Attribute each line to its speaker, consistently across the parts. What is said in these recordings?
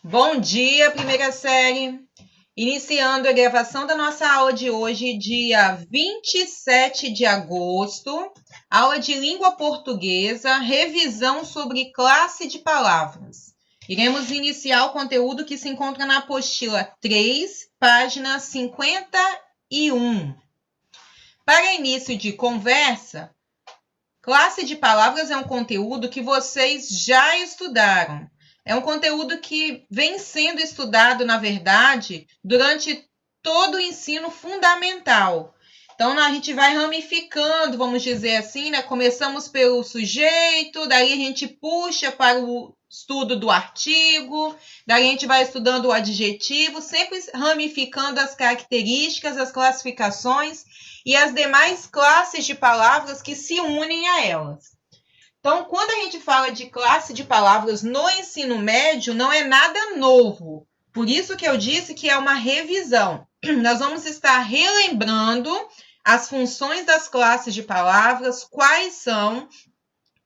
Speaker 1: Bom dia, primeira série. Iniciando a gravação da nossa aula de hoje, dia 27 de agosto, aula de língua portuguesa, revisão sobre classe de palavras. Iremos iniciar o conteúdo que se encontra na apostila 3, página 51. Para início de conversa, classe de palavras é um conteúdo que vocês já estudaram. É um conteúdo que vem sendo estudado, na verdade, durante todo o ensino fundamental. Então, a gente vai ramificando, vamos dizer assim, né? Começamos pelo sujeito, daí a gente puxa para o estudo do artigo, daí a gente vai estudando o adjetivo, sempre ramificando as características, as classificações e as demais classes de palavras que se unem a elas. Então, quando a gente fala de classe de palavras no ensino médio, não é nada novo. Por isso que eu disse que é uma revisão. Nós vamos estar relembrando as funções das classes de palavras, quais são,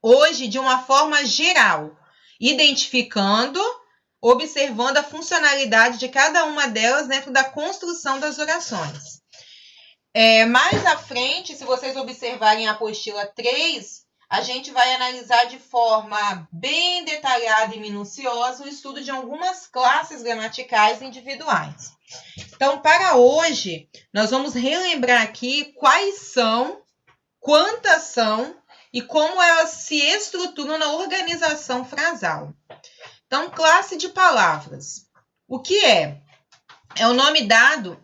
Speaker 1: hoje, de uma forma geral, identificando, observando a funcionalidade de cada uma delas dentro da construção das orações. Mais à frente, se vocês observarem a apostila 3, a gente vai analisar de forma bem detalhada e minuciosa o estudo de algumas classes gramaticais individuais. Então, para hoje, nós vamos relembrar aqui quais são, quantas são e como elas se estruturam na organização frasal. Então, classe de palavras. O que é? É o nome dado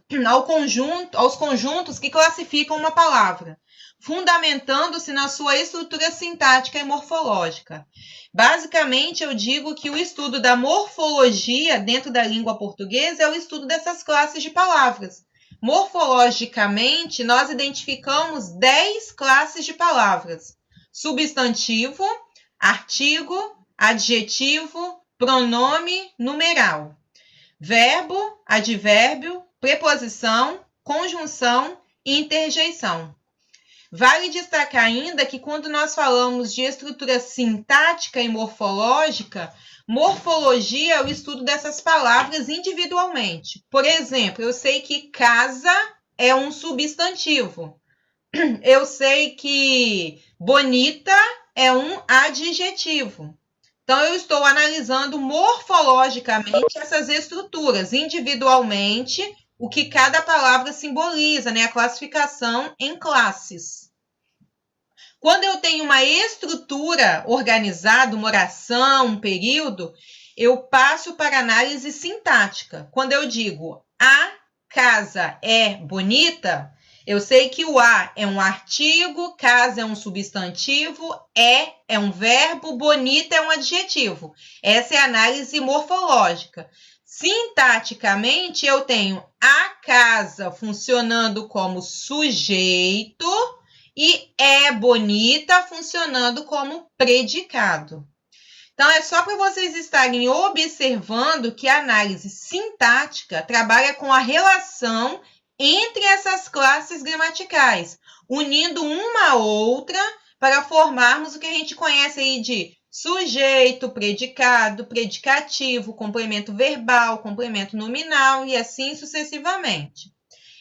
Speaker 1: aos conjuntos que classificam uma palavra, fundamentando-se na sua estrutura sintática e morfológica. Basicamente, eu digo que o estudo da morfologia dentro da língua portuguesa é o estudo dessas classes de palavras. Morfologicamente, nós identificamos 10 classes de palavras: substantivo, artigo, adjetivo, pronome, numeral. Verbo, advérbio, preposição, conjunção e interjeição. Vale destacar ainda que quando nós falamos de estrutura sintática e morfológica, morfologia é o estudo dessas palavras individualmente. Por exemplo, eu sei que casa é um substantivo. Eu sei que bonita é um adjetivo. Então, eu estou analisando morfologicamente essas estruturas, individualmente, o que cada palavra simboliza, né? A classificação em classes. Quando eu tenho uma estrutura organizada, uma oração, um período, eu passo para análise sintática. Quando eu digo a casa é bonita, eu sei que o a é um artigo, casa é um substantivo, é um verbo, bonita é um adjetivo. Essa é a análise morfológica. Sintaticamente, eu tenho a casa funcionando como sujeito e é bonita funcionando como predicado. Então, é só para vocês estarem observando que a análise sintática trabalha com a relação entre essas classes gramaticais, unindo uma a outra para formarmos o que a gente conhece aí de sujeito, predicado, predicativo, complemento verbal, complemento nominal e assim sucessivamente.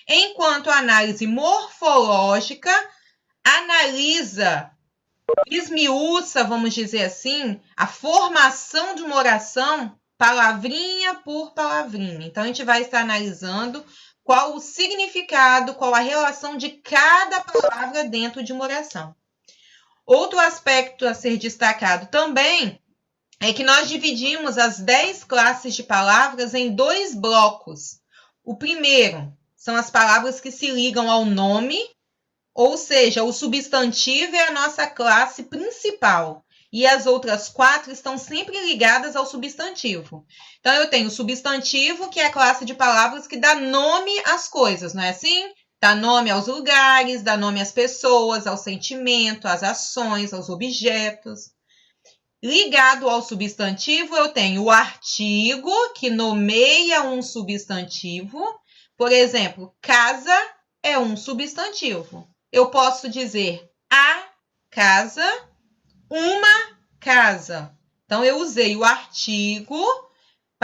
Speaker 1: Enquanto a análise morfológica analisa, esmiuça, vamos dizer assim, a formação de uma oração palavrinha por palavrinha. Então, a gente vai estar analisando qual o significado, qual a relação de cada palavra dentro de uma oração. Outro aspecto a ser destacado também é que nós dividimos as 10 classes de palavras em 2 blocos. O primeiro são as palavras que se ligam ao nome, ou seja, o substantivo é a nossa classe principal. E as outras 4 estão sempre ligadas ao substantivo. Então, eu tenho o substantivo, que é a classe de palavras que dá nome às coisas, não é assim? Dá nome aos lugares, dá nome às pessoas, ao sentimento, às ações, aos objetos. Ligado ao substantivo, eu tenho o artigo, que nomeia um substantivo. Por exemplo, casa é um substantivo. Eu posso dizer a casa, uma casa. Então, eu usei o artigo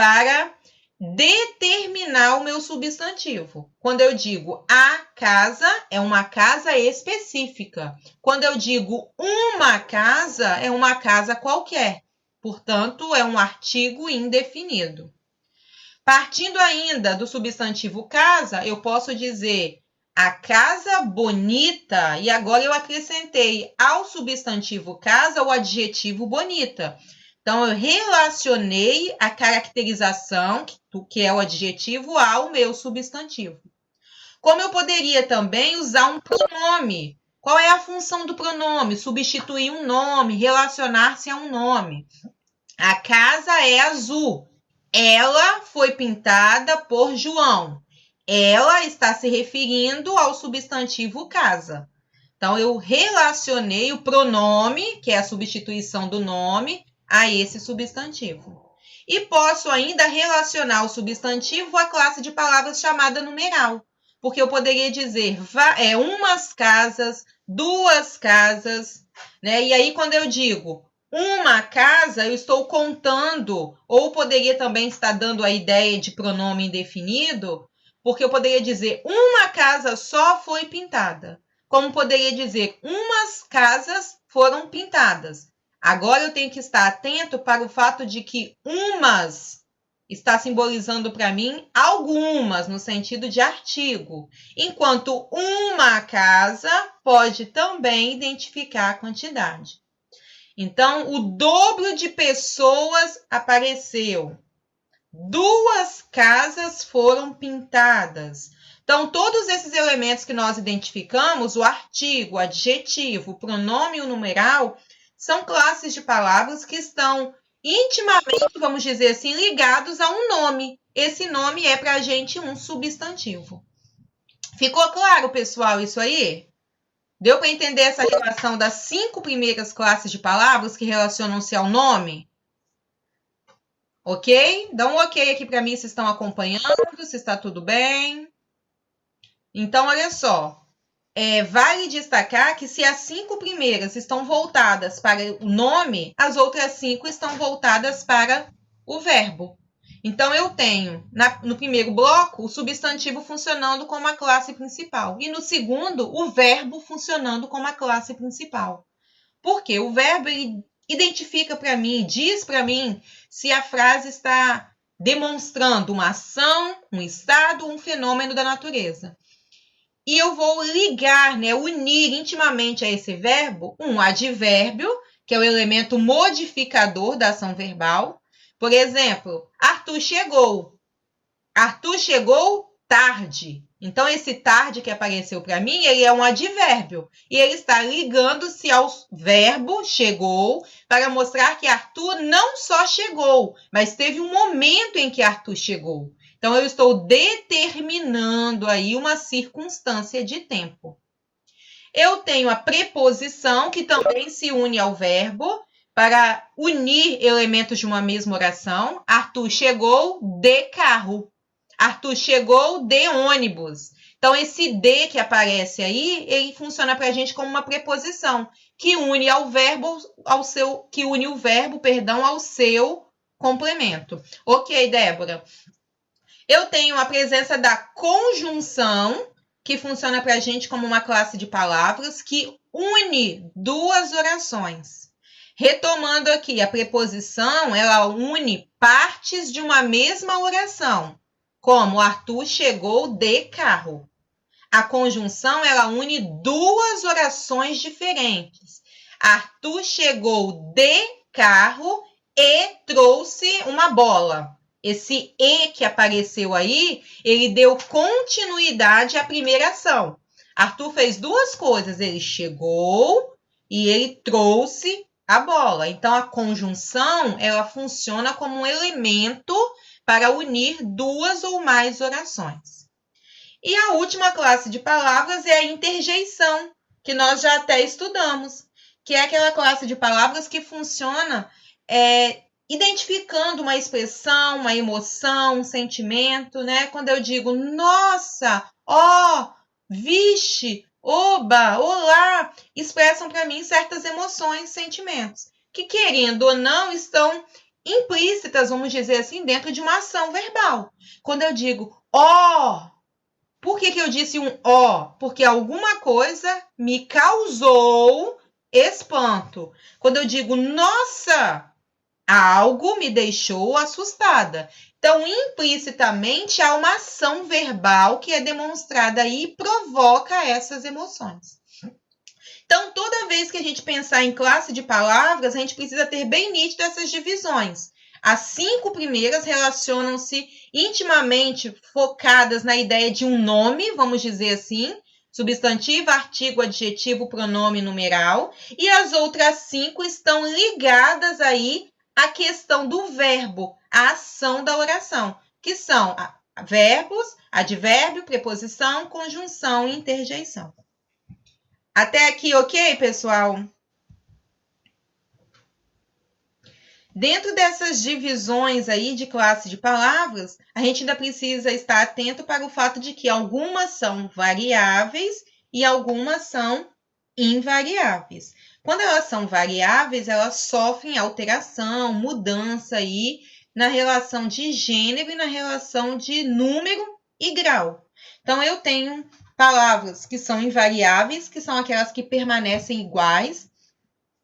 Speaker 1: para determinar o meu substantivo. Quando eu digo a casa, é uma casa específica. Quando eu digo uma casa, é uma casa qualquer. Portanto, é um artigo indefinido. Partindo ainda do substantivo casa, eu posso dizer a casa bonita, e agora eu acrescentei ao substantivo casa o adjetivo bonita. Então, eu relacionei a caracterização, que é o adjetivo, ao meu substantivo. Como eu poderia também usar um pronome. Qual é a função do pronome? Substituir um nome, relacionar-se a um nome. A casa é azul. Ela foi pintada por João. Ela está se referindo ao substantivo casa. Então, eu relacionei o pronome, que é a substituição do nome, a esse substantivo. E posso ainda relacionar o substantivo à classe de palavras chamada numeral, porque eu poderia dizer umas casas, duas casas, né? E aí, quando eu digo uma casa, eu estou contando, ou poderia também estar dando a ideia de pronome indefinido, porque eu poderia dizer uma casa só foi pintada. Como poderia dizer, umas casas foram pintadas. Agora eu tenho que estar atento para o fato de que umas está simbolizando para mim algumas, no sentido de artigo, enquanto uma casa pode também identificar a quantidade. Então, o dobro de pessoas apareceu. 2 casas foram pintadas. Então, todos esses elementos que nós identificamos, o artigo, o adjetivo, o pronome e o numeral, são classes de palavras que estão intimamente, vamos dizer assim, ligados a um nome. Esse nome é para a gente um substantivo. Ficou claro, pessoal, isso aí? Deu para entender essa relação das 5 primeiras classes de palavras que relacionam-se ao nome? Ok? Dá um ok aqui para mim se estão acompanhando, se está tudo bem. Então, olha só. Vale destacar que se as 5 primeiras estão voltadas para o nome, as outras 5 estão voltadas para o verbo. Então, eu tenho, no primeiro bloco, o substantivo funcionando como a classe principal. E no segundo, o verbo funcionando como a classe principal. Por quê? O verbo ele identifica para mim, diz para mim se a frase está demonstrando uma ação, um estado, um fenômeno da natureza. E eu vou ligar, unir intimamente a esse verbo um advérbio, que é o elemento modificador da ação verbal. Por exemplo, Arthur chegou. Arthur chegou tarde. Então, esse tarde que apareceu para mim, ele é um advérbio. E ele está ligando-se ao verbo chegou para mostrar que Arthur não só chegou, mas teve um momento em que Arthur chegou. Então, eu estou determinando aí uma circunstância de tempo. Eu tenho a preposição, que também se une ao verbo, para unir elementos de uma mesma oração. Arthur chegou de carro. Arthur chegou de ônibus. Então, esse de que aparece aí, ele funciona para a gente como uma preposição, que une o verbo ao seu complemento. Ok, Débora? Eu tenho a presença da conjunção, que funciona para a gente como uma classe de palavras, que une 2 orações. Retomando aqui, a preposição, ela une partes de uma mesma oração, como Arthur chegou de carro. A conjunção, ela une 2 orações diferentes. Arthur chegou de carro e trouxe uma bola. Esse e que apareceu aí, ele deu continuidade à primeira ação. Arthur fez 2 coisas, ele chegou e ele trouxe a bola. Então, a conjunção, ela funciona como um elemento para unir 2 ou mais orações. E a última classe de palavras é a interjeição, que nós já até estudamos, que é aquela classe de palavras que funciona identificando uma expressão, uma emoção, um sentimento, né? Quando eu digo, nossa, ó, vixe, oba, olá, expressam para mim certas emoções, sentimentos, que querendo ou não estão implícitas, vamos dizer assim, dentro de uma ação verbal. Quando eu digo ó, por que eu disse um ó? Porque alguma coisa me causou espanto. Quando eu digo nossa, algo me deixou assustada. Então, implicitamente, há uma ação verbal que é demonstrada aí e provoca essas emoções. Então, toda vez que a gente pensar em classe de palavras, a gente precisa ter bem nítido essas divisões. As 5 primeiras relacionam-se intimamente focadas na ideia de um nome, vamos dizer assim, substantivo, artigo, adjetivo, pronome, numeral. E as outras 5 estão ligadas aí à questão do verbo, à ação da oração, que são verbos, advérbio, preposição, conjunção e interjeição. Até aqui, ok, pessoal? Dentro dessas divisões aí de classe de palavras, a gente ainda precisa estar atento para o fato de que algumas são variáveis e algumas são invariáveis. Quando elas são variáveis, elas sofrem alteração, mudança aí na relação de gênero e na relação de número e grau. Então, eu tenho palavras que são invariáveis, que são aquelas que permanecem iguais,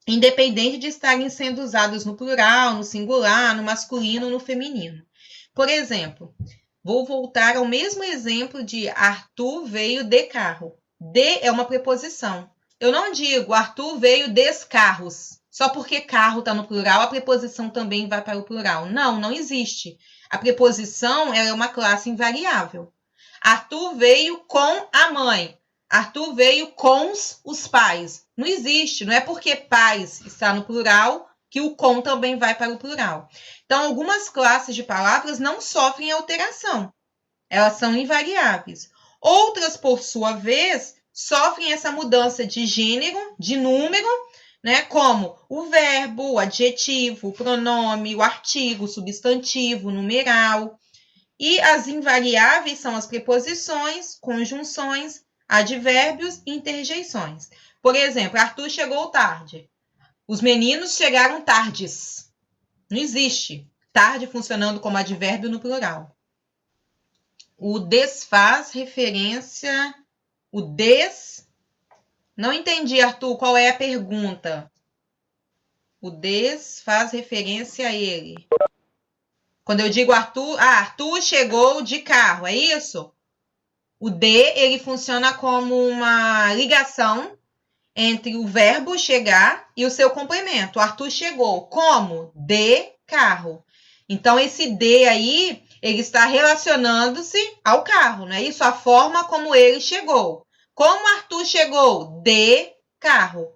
Speaker 1: independente de estarem sendo usadas no plural, no singular, no masculino, no feminino. Por exemplo, vou voltar ao mesmo exemplo de Arthur veio de carro. De é uma preposição. Eu não digo Arthur veio des carros. Só porque carro está no plural, a preposição também vai para o plural. Não, não existe. A preposição é uma classe invariável. Arthur veio com a mãe. Arthur veio com os pais. Não existe, não é porque pais está no plural que o com também vai para o plural. Então, algumas classes de palavras não sofrem alteração. Elas são invariáveis. Outras, por sua vez, sofrem essa mudança de gênero, de número, né? Como o verbo, o adjetivo, o pronome, o artigo, o substantivo, o numeral. E as invariáveis são as preposições, conjunções, advérbios e interjeições. Por exemplo, Arthur chegou tarde. Os meninos chegaram tardes. Não existe tarde funcionando como advérbio no plural. O des faz referência... O des... Não entendi, Arthur, qual é a pergunta? O des faz referência a ele. Quando eu digo Arthur... Arthur chegou de carro, é isso? O de, ele funciona como uma ligação entre o verbo chegar e o seu complemento. O Arthur chegou como? De carro. Então, esse de aí, ele está relacionando-se ao carro, não é isso? A forma como ele chegou. Como Arthur chegou? De carro.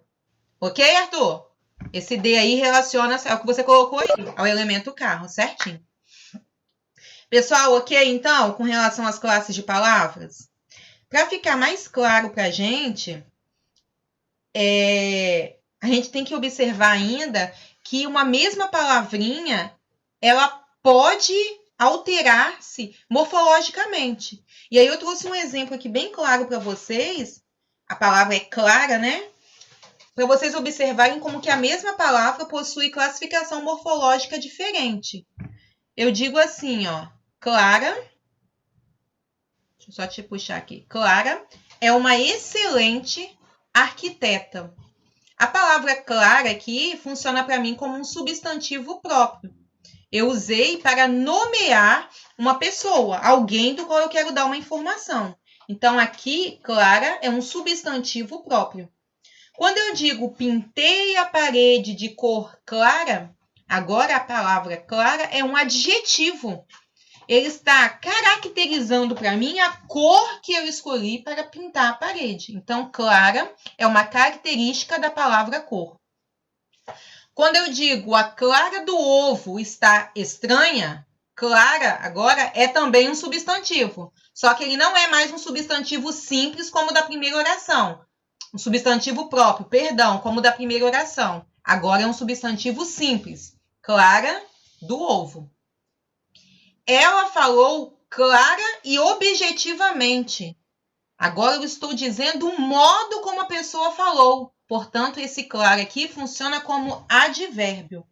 Speaker 1: Ok, Arthur? Esse de aí relaciona-se ao que você colocou aí, ao elemento carro, certinho. Pessoal, ok, então, com relação às classes de palavras? Para ficar mais claro para a gente tem que observar ainda que uma mesma palavrinha, ela pode alterar-se morfologicamente. E aí eu trouxe um exemplo aqui bem claro para vocês. A palavra é clara, né? Para vocês observarem como que a mesma palavra possui classificação morfológica diferente. Eu digo assim, ó, Clara, deixa eu só te puxar aqui. Clara é uma excelente arquiteta. A palavra clara aqui funciona para mim como um substantivo próprio. Eu usei para nomear uma pessoa, alguém do qual eu quero dar uma informação. Então, aqui, clara é um substantivo próprio. Quando eu digo pintei a parede de cor clara, agora a palavra clara é um adjetivo. Ele está caracterizando para mim a cor que eu escolhi para pintar a parede. Então, clara é uma característica da palavra cor. Quando eu digo a clara do ovo está estranha, clara agora é também um substantivo. Só que ele não é mais um substantivo simples como da primeira oração. Um substantivo próprio, perdão, como da primeira oração. Agora é um substantivo simples. Clara do ovo. Ela falou clara e objetivamente. Agora eu estou dizendo o modo como a pessoa falou. Portanto, esse clara aqui funciona como advérbio.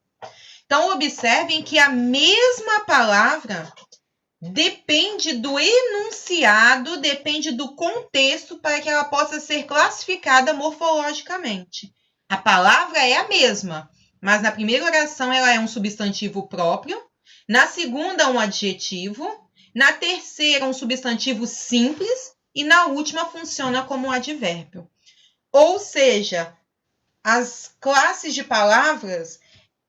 Speaker 1: Então, observem que a mesma palavra depende do enunciado, depende do contexto para que ela possa ser classificada morfologicamente. A palavra é a mesma, mas na primeira oração ela é um substantivo próprio, na segunda um adjetivo, na terceira um substantivo simples e na última funciona como um advérbio. Ou seja, as classes de palavras,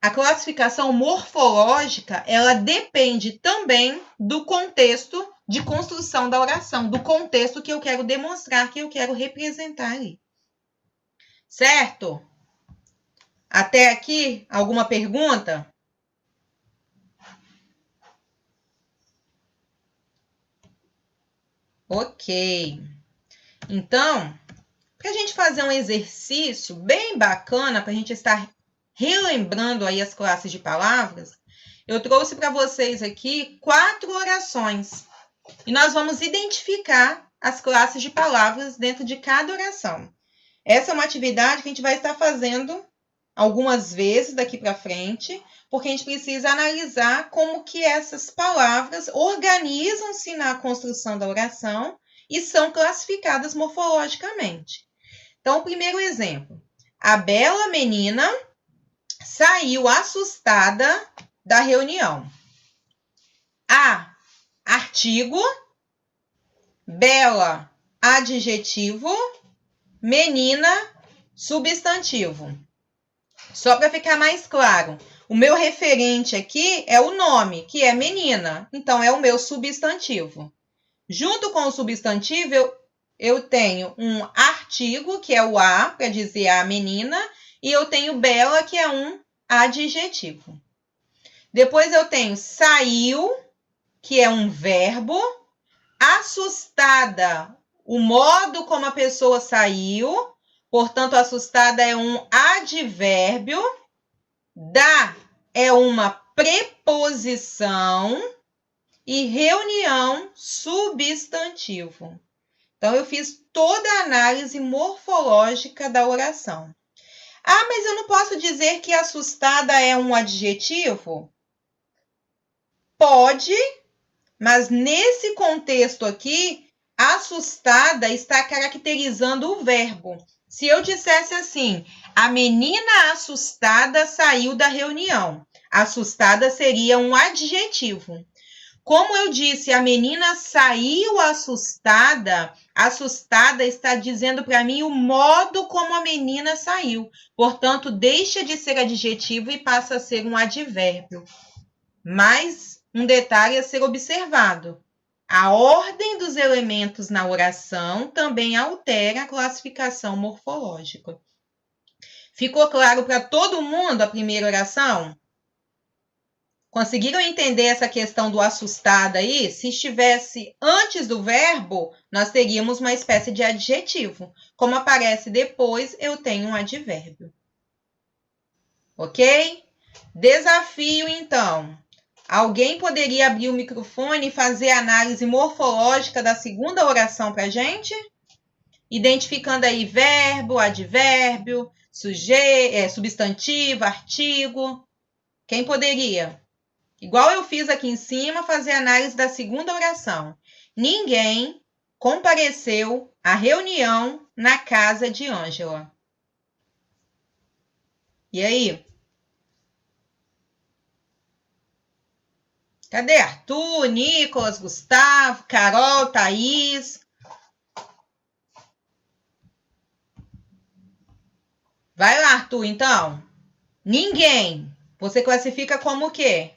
Speaker 1: a classificação morfológica, ela depende também do contexto de construção da oração, do contexto que eu quero demonstrar, que eu quero representar ali. Certo? Até aqui, alguma pergunta? Ok. Então, para a gente fazer um exercício bem bacana, para a gente estar relembrando aí as classes de palavras, eu trouxe para vocês aqui 4 orações. E nós vamos identificar as classes de palavras dentro de cada oração. Essa é uma atividade que a gente vai estar fazendo algumas vezes daqui para frente, porque a gente precisa analisar como que essas palavras organizam-se na construção da oração e são classificadas morfologicamente. Então, o primeiro exemplo. A bela menina saiu assustada da reunião. A, artigo. Bela, adjetivo. Menina, substantivo. Só para ficar mais claro, o meu referente aqui é o nome, que é menina. Então, é o meu substantivo. Junto com o substantivo, eu tenho um artigo, que é o a, para dizer a menina, e eu tenho bela, que é um adjetivo. Depois eu tenho saiu, que é um verbo. Assustada, o modo como a pessoa saiu. Portanto, assustada é um advérbio. Da é uma preposição. E reunião, substantivo. Então, eu fiz toda a análise morfológica da oração. Ah, mas eu não posso dizer que assustada é um adjetivo? Pode, mas nesse contexto aqui, assustada está caracterizando o verbo. Se eu dissesse assim, a menina assustada saiu da reunião. Assustada seria um adjetivo. Como eu disse, a menina saiu assustada. Assustada está dizendo para mim o modo como a menina saiu. Portanto, deixa de ser adjetivo e passa a ser um advérbio. Mas um detalhe a ser observado. A ordem dos elementos na oração também altera a classificação morfológica. Ficou claro para todo mundo a primeira oração? Conseguiram entender essa questão do assustada aí? Se estivesse antes do verbo, nós teríamos uma espécie de adjetivo. Como aparece depois, eu tenho um advérbio. Ok? Desafio, então. Alguém poderia abrir o microfone e fazer a análise morfológica da segunda oração para a gente? Identificando aí verbo, advérbio, substantivo, artigo. Quem poderia? Igual eu fiz aqui em cima, fazer a análise da segunda oração. Ninguém compareceu à reunião na casa de Ângela. E aí? Cadê Arthur, Nicolas, Gustavo, Carol, Thaís? Vai lá, Arthur, então. Ninguém. Você classifica como o quê?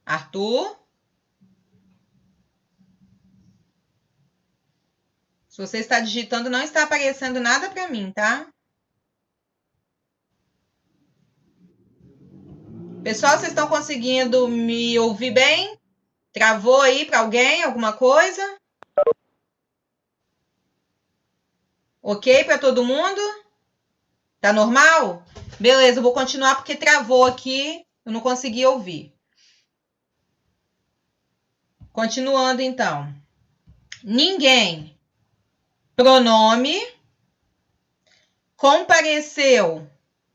Speaker 1: Arthur? Se você está digitando, não está aparecendo nada para mim, tá? Pessoal, vocês estão conseguindo me ouvir bem? Travou aí para alguém alguma coisa? Ok para todo mundo? Tá normal? Beleza, eu vou continuar porque travou aqui, eu não consegui ouvir. Continuando então. Ninguém. pronome, compareceu,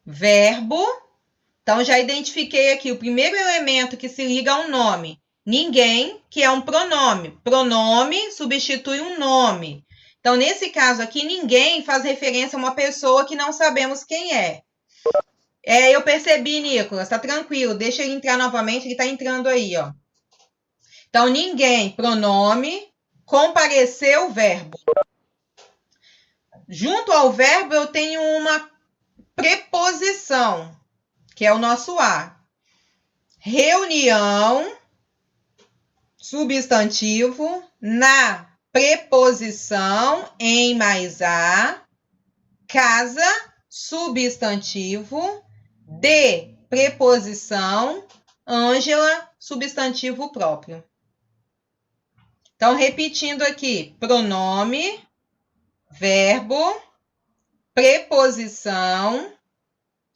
Speaker 1: verbo. Então, já identifiquei aqui o primeiro elemento que se liga a um nome. Ninguém, que é um pronome. Pronome substitui um nome. Então, nesse caso aqui, ninguém faz referência a uma pessoa que não sabemos quem é. Eu percebi, Nicolas, tá tranquilo. Deixa ele entrar novamente, ele tá entrando aí, ó. Então, ninguém, pronome, compareceu, verbo. Junto ao verbo, eu tenho uma preposição, que é o nosso a. Reunião, substantivo, na preposição, em mais a. Casa, substantivo, de preposição, Ângela, substantivo próprio. Então, repetindo aqui, pronome, verbo, preposição,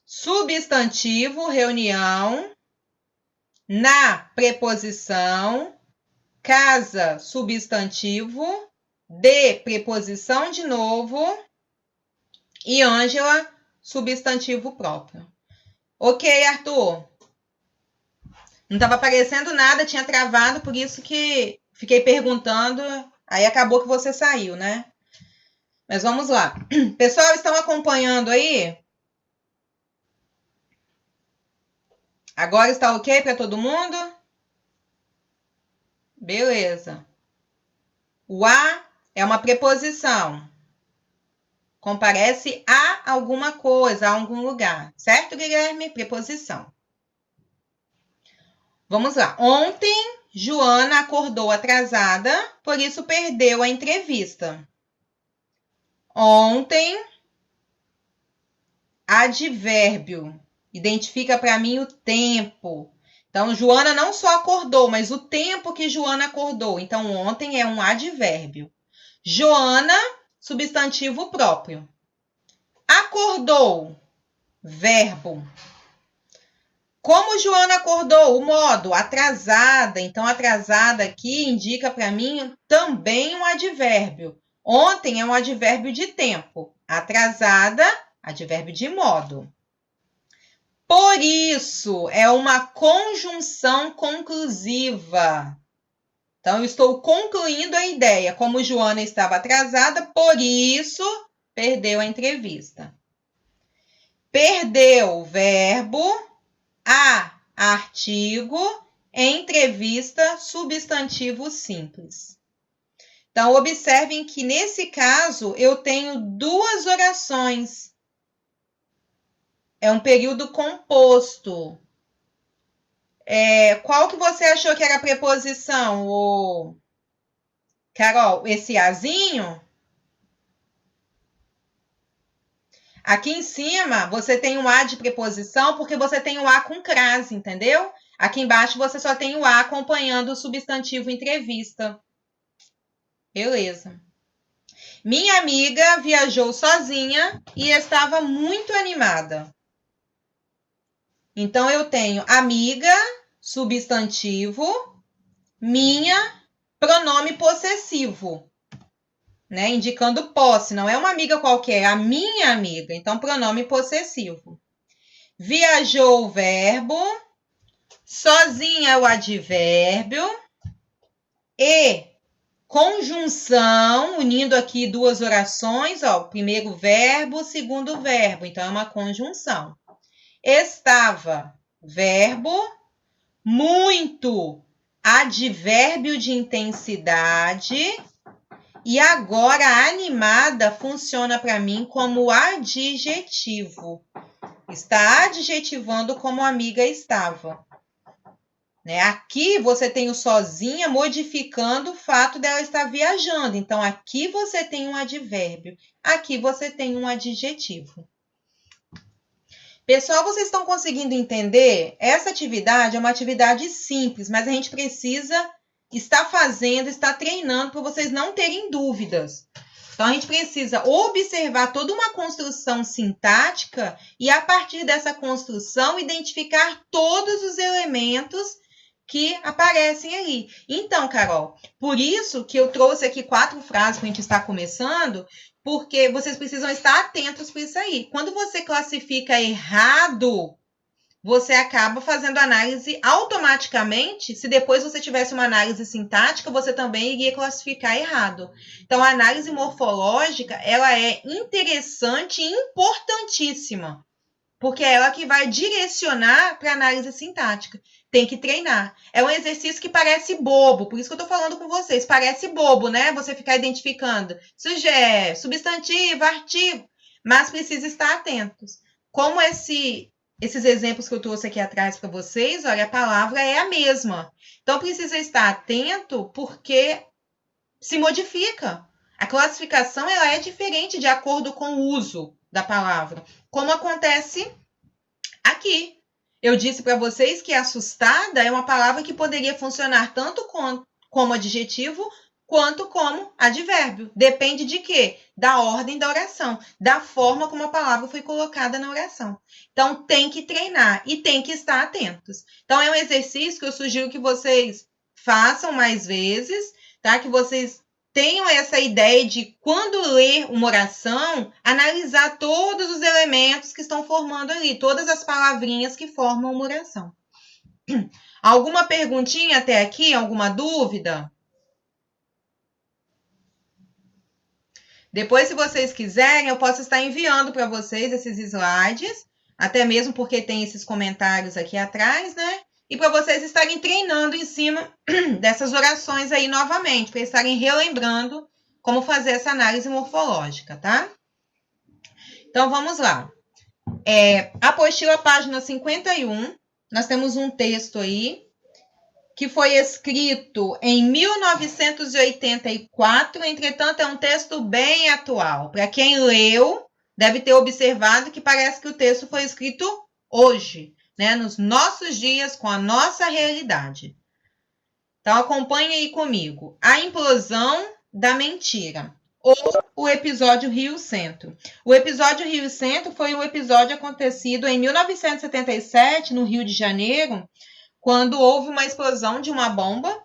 Speaker 1: substantivo, reunião, na preposição, casa, substantivo, de preposição de novo e Ângela, substantivo próprio. Ok, Arthur? Não estava aparecendo nada, tinha travado, por isso que fiquei perguntando, aí acabou que você saiu, né? Mas vamos lá. Pessoal, estão acompanhando aí? Agora está ok para todo mundo? Beleza. O a é uma preposição. Comparece a alguma coisa, a algum lugar. Certo, Guilherme? Preposição. Vamos lá. Ontem, Joana acordou atrasada, por isso perdeu a entrevista. Ontem, advérbio. Identifica para mim o tempo. Então, Joana não só acordou, mas o tempo que Joana acordou. Então, ontem é um advérbio. Joana, substantivo próprio. Acordou, verbo. Como Joana acordou? O modo, atrasada. Então, atrasada aqui indica para mim também um advérbio. Ontem é um advérbio de tempo. Atrasada, advérbio de modo. Por isso, é uma conjunção conclusiva. Então, eu estou concluindo a ideia. Como Joana estava atrasada, por isso, perdeu a entrevista. Perdeu, verbo, a, artigo, entrevista, substantivo simples. Então, observem que, nesse caso, eu tenho duas orações. É um período composto. Qual que você achou que era a preposição, Carol? Esse azinho? Aqui em cima, você tem um a de preposição, porque você tem o a com crase, entendeu? Aqui embaixo, você só tem o a acompanhando o substantivo entrevista. Beleza. Minha amiga viajou sozinha e estava muito animada. Então, eu tenho amiga, substantivo, minha, pronome possessivo, né? Indicando posse, não é uma amiga qualquer, é a minha amiga. Então, pronome possessivo. Viajou, verbo. Sozinha é o advérbio. E conjunção, unindo aqui duas orações, ó, primeiro verbo, segundo verbo. Então, é uma conjunção. Estava, verbo. Muito, advérbio de intensidade. E agora, animada funciona para mim como adjetivo. Está adjetivando como a amiga estava. Né? Aqui você tem o sozinha modificando o fato dela estar viajando. Então, aqui você tem um advérbio. Aqui você tem um adjetivo. Pessoal, vocês estão conseguindo entender? Essa atividade é uma atividade simples, mas a gente precisa estar fazendo, estar treinando para vocês não terem dúvidas. Então, a gente precisa observar toda uma construção sintática e, a partir dessa construção, identificar todos os elementos que aparecem ali. Então, Carol, por isso que eu trouxe aqui 4 frases para a gente estar começando, porque vocês precisam estar atentos para isso aí. Quando você classifica errado, você acaba fazendo análise automaticamente. Se depois você tivesse uma análise sintática, você também iria classificar errado. Então, a análise morfológica, ela é interessante e importantíssima, porque é ela que vai direcionar para a análise sintática. Tem que treinar. É um exercício que parece bobo, por isso que eu estou falando com vocês. Parece bobo, né? Você ficar identificando sujeito, substantivo, artigo, mas precisa estar atentos. Como esses exemplos que eu trouxe aqui atrás para vocês, olha, a palavra é a mesma. Então, precisa estar atento porque se modifica. A classificação ela é diferente de acordo com o uso da palavra, como acontece aqui. Eu disse para vocês que assustada é uma palavra que poderia funcionar tanto como adjetivo quanto como advérbio. Depende de quê? Da ordem da oração, da forma como a palavra foi colocada na oração. Então, tem que treinar e tem que estar atentos. Então, é um exercício que eu sugiro que vocês façam mais vezes, tá? Que vocês tenham essa ideia de, quando ler uma oração, analisar todos os elementos que estão formando ali, todas as palavrinhas que formam uma oração. Alguma perguntinha até aqui? Alguma dúvida? Depois, se vocês quiserem, eu posso estar enviando para vocês esses slides, até mesmo porque tem esses comentários aqui atrás, né? E para vocês estarem treinando em cima dessas orações aí novamente, para estarem relembrando como fazer essa análise morfológica, tá? Então, vamos lá. Apostila, página 51, nós temos um texto aí, que foi escrito em 1984, entretanto, é um texto bem atual. Para quem leu, deve ter observado que parece que o texto foi escrito hoje, né, nos nossos dias, com a nossa realidade. Então, acompanhe aí comigo. A implosão da mentira, ou o episódio Rio Centro. O episódio Rio Centro foi um episódio acontecido em 1977, no Rio de Janeiro, quando houve uma explosão de uma bomba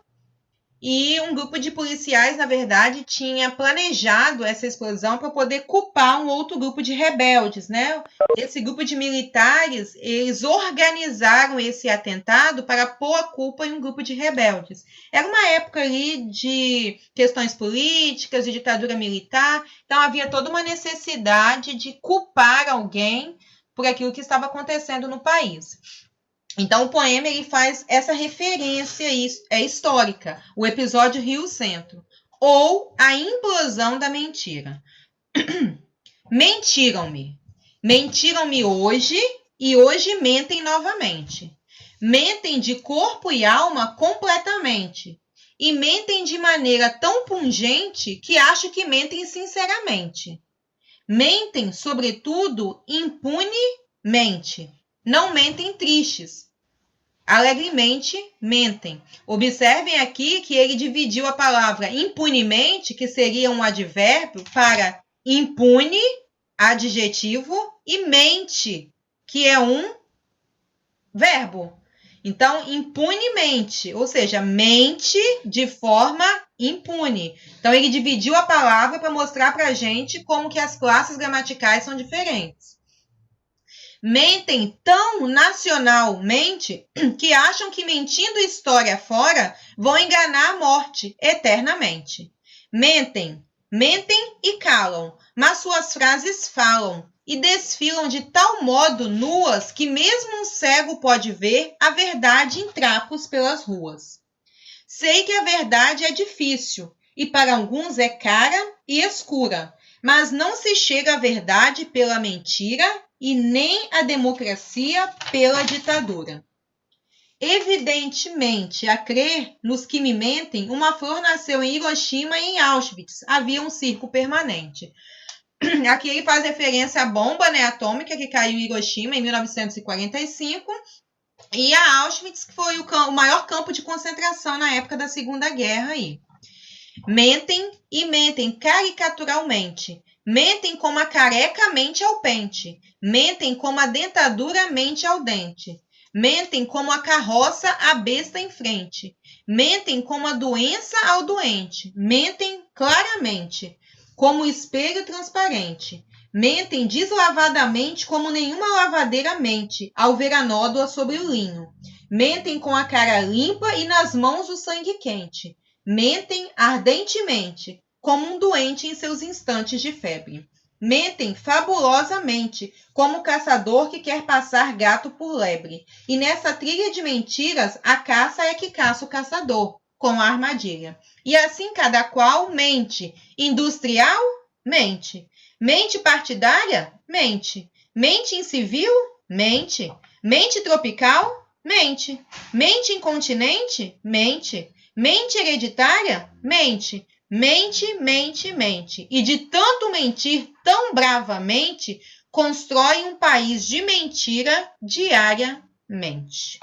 Speaker 1: e um grupo de policiais, na verdade, tinha planejado essa explosão para poder culpar um outro grupo de rebeldes, né? Esse grupo de militares, eles organizaram esse atentado para pôr a culpa em um grupo de rebeldes. Era uma época ali de questões políticas, de ditadura militar, então havia toda uma necessidade de culpar alguém por aquilo que estava acontecendo no país. Então, o poema ele faz essa referência histórica, o episódio Rio Centro, ou a implosão da mentira. Mentiram-me. Mentiram-me hoje e hoje mentem novamente. Mentem de corpo e alma completamente. E mentem de maneira tão pungente que acho que mentem sinceramente. Mentem, sobretudo, impunemente. Não mentem tristes. Alegremente mentem. Observem aqui que ele dividiu a palavra impunemente, que seria um advérbio, para impune, adjetivo, e mente, que é um verbo. Então, impunemente, ou seja, mente de forma impune. Então, ele dividiu a palavra para mostrar para a gente como que as classes gramaticais são diferentes. Mentem tão nacionalmente que acham que, mentindo história fora, vão enganar a morte eternamente. Mentem e calam, mas suas frases falam e desfilam de tal modo nuas que mesmo um cego pode ver a verdade em trapos pelas ruas. Sei que a verdade é difícil e para alguns é cara e escura, mas não se chega à verdade pela mentira e nem à democracia pela ditadura. Evidentemente, a crer nos que me mentem, uma flor nasceu em Hiroshima e em Auschwitz. Havia um circo permanente. Aqui ele faz referência à bomba, né, atômica que caiu em Hiroshima em 1945 e a Auschwitz, que foi o maior campo de concentração na época da Segunda Guerra. Aí. Mentem e mentem caricaturalmente. Mentem como a careca mente ao pente. Mentem como a dentadura mente ao dente. Mentem como a carroça à besta em frente. Mentem como a doença ao doente. Mentem claramente, como o espelho transparente. Mentem deslavadamente como nenhuma lavadeira mente, ao ver a nódoa sobre o linho. Mentem com a cara limpa e nas mãos o sangue quente. Mentem ardentemente, como um doente em seus instantes de febre. Mentem fabulosamente, como o caçador que quer passar gato por lebre. E nessa trilha de mentiras, a caça é que caça o caçador, com a armadilha. E assim cada qual mente. Industrial? Mente. Mente partidária? Mente. Mente em civil? Mente. Mente tropical? Mente. Mente incontinente? Mente. Mente hereditária? Mente. Mente, mente, mente. E de tanto mentir tão bravamente, constrói um país de mentira diariamente.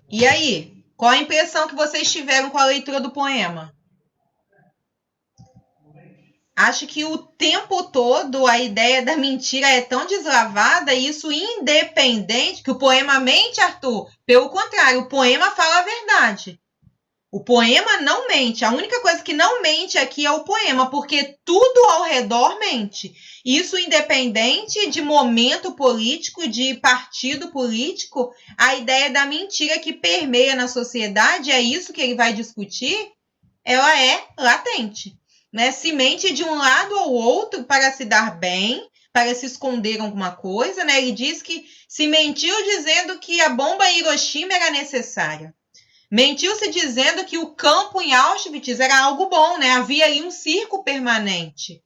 Speaker 1: E aí, qual a impressão que vocês tiveram com a leitura do poema? Acho que o tempo todo a ideia da mentira é tão deslavada, e isso independente, que o poema mente, Arthur. Pelo contrário, o poema fala a verdade. O poema não mente. A única coisa que não mente aqui é o poema, porque tudo ao redor mente. Isso independente de momento político, de partido político, a ideia da mentira que permeia na sociedade, é isso que ele vai discutir, ela é latente. Né? Se mente de um lado ou outro para se dar bem, para se esconder alguma coisa. Né? Ele diz que se mentiu dizendo que a bomba em Hiroshima era necessária. Mentiu-se dizendo que o campo em Auschwitz era algo bom, né? Havia aí um circo permanente.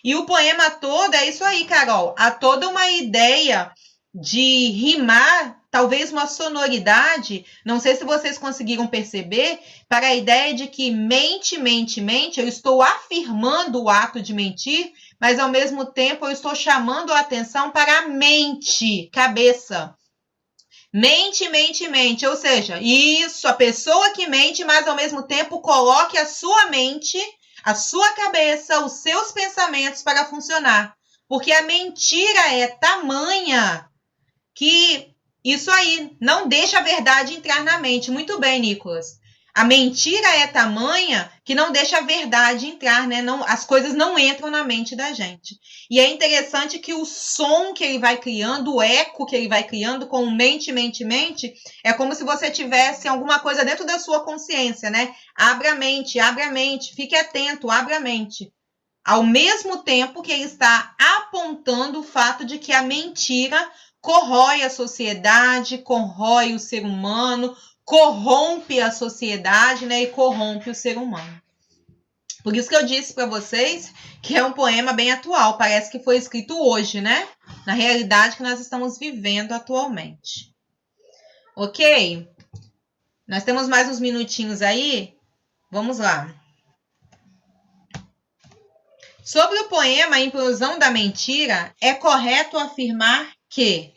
Speaker 1: E o poema todo é isso aí, Carol. Há toda uma ideia de rimar, talvez uma sonoridade, não sei se vocês conseguiram perceber, para a ideia de que mente, mente, mente, eu estou afirmando o ato de mentir, mas ao mesmo tempo eu estou chamando a atenção para a mente, cabeça. Mente, mente, mente, ou seja, isso, a pessoa que mente, mas ao mesmo tempo coloque a sua mente, a sua cabeça, os seus pensamentos para funcionar. Porque a mentira é tamanha que isso aí não deixa a verdade entrar na mente. Muito bem, Nicolas. A mentira é tamanha que não deixa a verdade entrar, né? Não, as coisas não entram na mente da gente. E é interessante que o som que ele vai criando, o eco que ele vai criando com mente, mente, mente, é como se você tivesse alguma coisa dentro da sua consciência, né? Abra a mente, fique atento, abra a mente. Ao mesmo tempo que ele está apontando o fato de que a mentira corrói a sociedade, corrói o ser humano, corrompe a sociedade, né, e corrompe o ser humano. Por isso que eu disse para vocês que é um poema bem atual, parece que foi escrito hoje, né? Na realidade que nós estamos vivendo atualmente. Ok? Nós temos mais uns minutinhos aí? Vamos lá. Sobre o poema A Implosão da Mentira, é correto afirmar que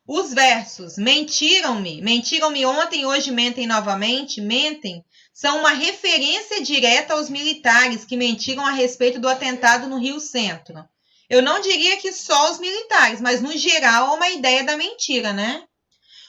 Speaker 1: os versos mentiram-me ontem, hoje mentem novamente, mentem, são uma referência direta aos militares que mentiram a respeito do atentado no Rio Centro. Eu não diria que só os militares, mas no geral há uma ideia da mentira, né?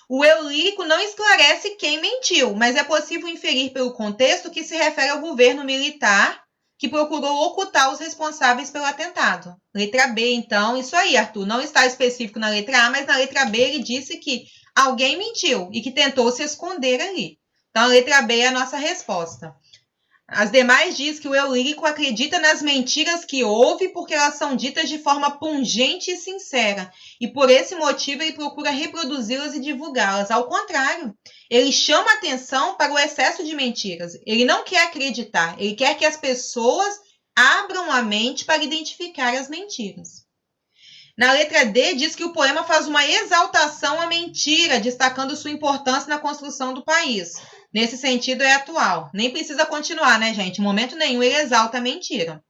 Speaker 1: O eu lírico não esclarece quem mentiu, mas é possível inferir pelo contexto que se refere ao governo militar que procurou ocultar os responsáveis pelo atentado. Letra B, então, isso aí, Arthur, não está específico na letra A, mas na letra B ele disse que alguém mentiu e que tentou se esconder ali. Então, a letra B é a nossa resposta. As demais diz que o eu lírico acredita nas mentiras que ouve porque elas são ditas de forma pungente e sincera, e por esse motivo ele procura reproduzi-las e divulgá-las. Ao contrário, ele chama atenção para o excesso de mentiras. Ele não quer acreditar, ele quer que as pessoas abram a mente para identificar as mentiras. Na letra D, diz que o poema faz uma exaltação à mentira, destacando sua importância na construção do país. Nesse sentido, é atual. Nem precisa continuar, né, gente? Em momento nenhum ele exalta a mentira.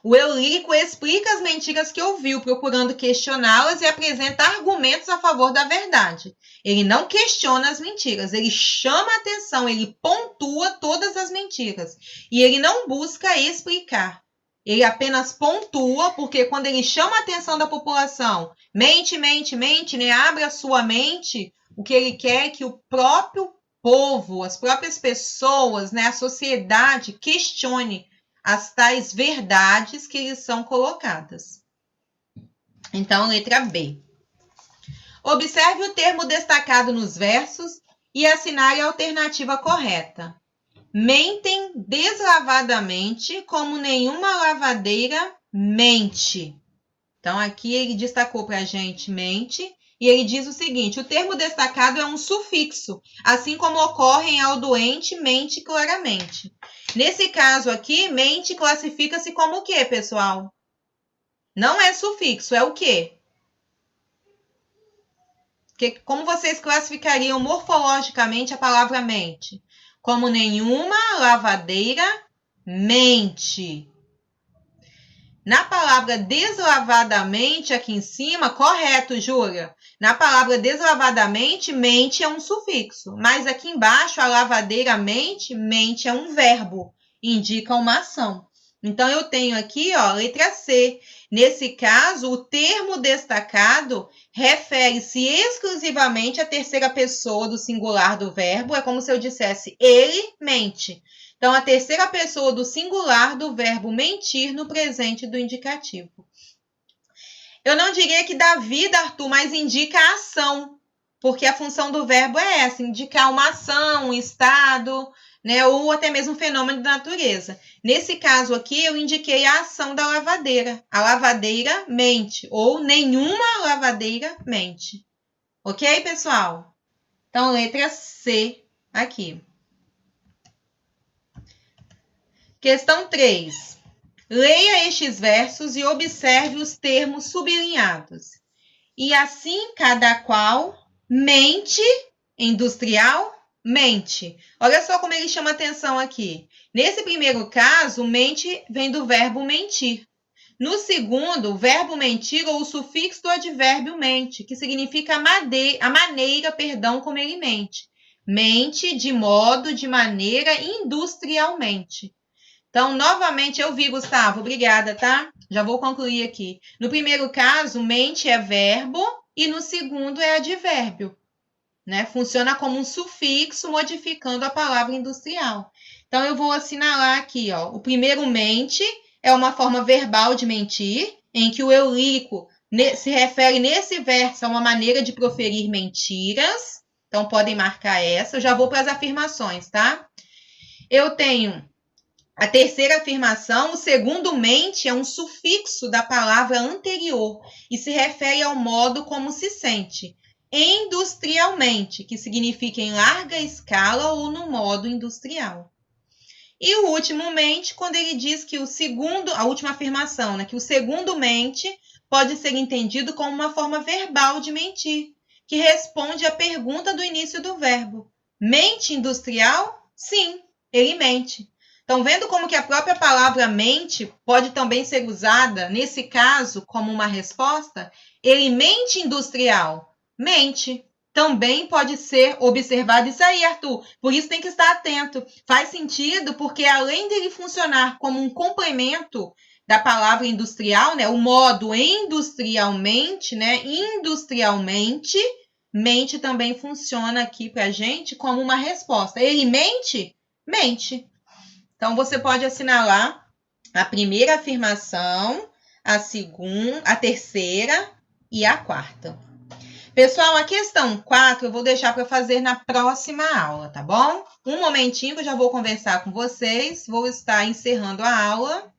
Speaker 1: O eu lírico explica as mentiras que ouviu, procurando questioná-las e apresenta argumentos a favor da verdade. Ele não questiona as mentiras, ele chama a atenção, ele pontua todas as mentiras. E ele não busca explicar. Ele apenas pontua, porque quando ele chama a atenção da população, mente, mente, mente, né? Abre a sua mente, o que ele quer é que o próprio povo, as próprias pessoas, né? A sociedade questione as tais verdades que lhes são colocadas. Então, letra B. Observe o termo destacado nos versos e assinale a alternativa correta. Mentem deslavadamente como nenhuma lavadeira mente. Então, aqui ele destacou para a gente mente, e ele diz o seguinte: o termo destacado é um sufixo, assim como ocorre em ao doente mente claramente. Nesse caso aqui, mente classifica-se como o quê, pessoal? Não é sufixo, é o quê? Como vocês classificariam morfologicamente a palavra mente? Como nenhuma lavadeira mente. Na palavra deslavadamente, aqui em cima, correto, Júlia. Na palavra deslavadamente, mente é um sufixo. Mas aqui embaixo, a lavadeira mente é um verbo. Indica uma ação. Então, eu tenho aqui, ó, letra C. Nesse caso, o termo destacado refere-se exclusivamente à terceira pessoa do singular do verbo. É como se eu dissesse ele mente. Então, a terceira pessoa do singular do verbo mentir no presente do indicativo. Eu não diria que dá vida, Arthur, mas indica a ação, porque a função do verbo é essa, indicar uma ação, um estado, né, ou até mesmo um fenômeno da natureza. Nesse caso aqui, eu indiquei a ação da lavadeira. A lavadeira mente, ou nenhuma lavadeira mente. Ok, pessoal? Então, letra C aqui. Questão 3. Leia estes versos e observe os termos sublinhados. E assim cada qual mente, industrial, mente. Olha só como ele chama atenção aqui. Nesse primeiro caso, mente vem do verbo mentir. No segundo, o verbo mentir ou o sufixo do advérbio mente, que significa a maneira, como ele mente. Mente de modo, de maneira, industrialmente. Então, novamente, eu vi, Gustavo. Obrigada, tá? Já vou concluir aqui. No primeiro caso, mente é verbo e no segundo é advérbio, né? Funciona como um sufixo modificando a palavra industrial. Então, eu vou assinalar aqui, ó. O primeiro mente é uma forma verbal de mentir, em que o eu lírico se refere nesse verso a uma maneira de proferir mentiras. Então, podem marcar essa. Eu já vou para as afirmações, tá? Eu tenho a terceira afirmação, o segundo mente é um sufixo da palavra anterior e se refere ao modo como se sente. Industrialmente, que significa em larga escala ou no modo industrial. E o último mente, quando ele diz que a última afirmação, né, que o segundo mente pode ser entendido como uma forma verbal de mentir, que responde à pergunta do início do verbo. Mente industrial? Sim, ele mente. Estão vendo como que a própria palavra mente pode também ser usada, nesse caso, como uma resposta? Ele mente industrial? Mente. Também pode ser observado isso aí, Arthur. Por isso tem que estar atento. Faz sentido porque além dele funcionar como um complemento da palavra industrial, né, o modo industrialmente, né, industrialmente, mente também funciona aqui para a gente como uma resposta. Ele mente? Mente. Então, você pode assinalar a primeira afirmação, a segunda, a terceira e a quarta. Pessoal, a questão 4 eu vou deixar para fazer na próxima aula, tá bom? Um momentinho que eu já vou conversar com vocês, vou estar encerrando a aula